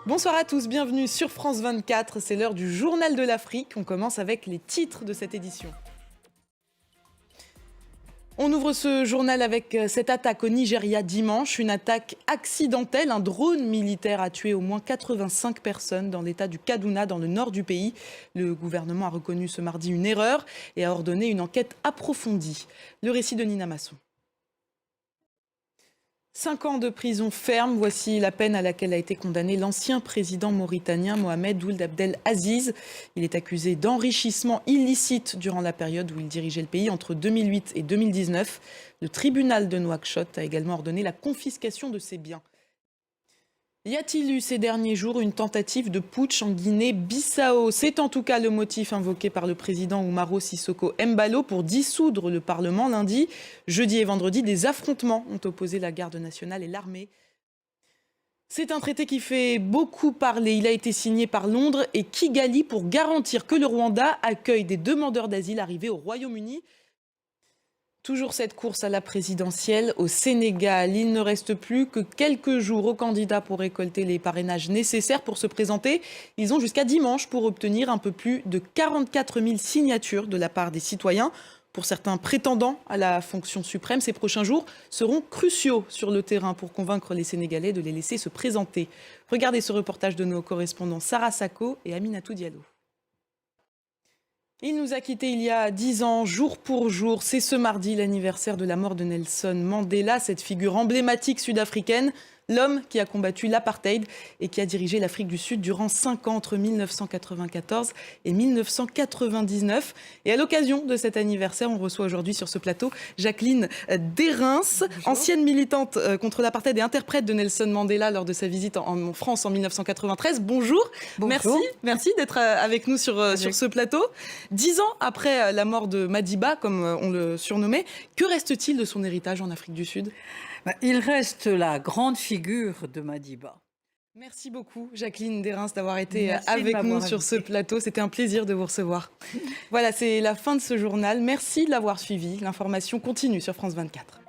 Bonsoir à tous, bienvenue sur France 24. C'est l'heure du journal de l'Afrique. On commence avec les titres de cette édition. On ouvre ce journal avec cette attaque au Nigeria dimanche, une attaque accidentelle. Un drone militaire a tué au moins 85 personnes dans l'état du Kaduna, dans le nord du pays. Le gouvernement a reconnu ce mardi une erreur et a ordonné une enquête approfondie. Le récit de Nina Masson. 5 ans de prison ferme, voici la peine à laquelle a été condamné l'ancien président mauritanien Mohamed Ould Abdel Aziz. Il est accusé d'enrichissement illicite durant la période où il dirigeait le pays entre 2008 et 2019. Le tribunal de Nouakchott a également ordonné la confiscation de ses biens. Y a-t-il eu ces derniers jours une tentative de putsch en Guinée-Bissau? C'est en tout cas le motif invoqué par le président Umaro Sissoko Embalo pour dissoudre le Parlement lundi. Jeudi et vendredi, des affrontements ont opposé la garde nationale et l'armée. C'est un traité qui fait beaucoup parler. Il a été signé par Londres et Kigali pour garantir que le Rwanda accueille des demandeurs d'asile arrivés au Royaume-Uni. Toujours cette course à la présidentielle au Sénégal. Il ne reste plus que quelques jours aux candidats pour récolter les parrainages nécessaires pour se présenter. Ils ont jusqu'à dimanche pour obtenir un peu plus de 44 000 signatures de la part des citoyens. Pour certains prétendants à la fonction suprême, ces prochains jours seront cruciaux sur le terrain pour convaincre les Sénégalais de les laisser se présenter. Regardez ce reportage de nos correspondants Sarah Sako et Aminatou Diallo. Il nous a quittés il y a 10 ans, jour pour jour. C'est ce mardi l'anniversaire de la mort de Nelson Mandela, cette figure emblématique sud-africaine, l'homme qui a combattu l'apartheid et qui a dirigé l'Afrique du Sud durant 5 ans entre 1994 et 1999. Et à l'occasion de cet anniversaire, on reçoit aujourd'hui sur ce plateau Jacqueline Desrins, ancienne militante contre l'apartheid et interprète de Nelson Mandela lors de sa visite en France en 1993. Bonjour, Bonjour. Merci d'être avec nous sur ce plateau. 10 ans après la mort de Madiba, comme on le surnommait, que reste-t-il de son héritage en Afrique du Sud ? Il reste la grande figure de Madiba. Merci beaucoup, Jacqueline Desrins, d'avoir été Merci avec de nous m'avoir sur ce invitée. plateau. C'était un plaisir de vous recevoir. Voilà, c'est la fin de ce journal. Merci de l'avoir suivi. L'information continue sur France 24.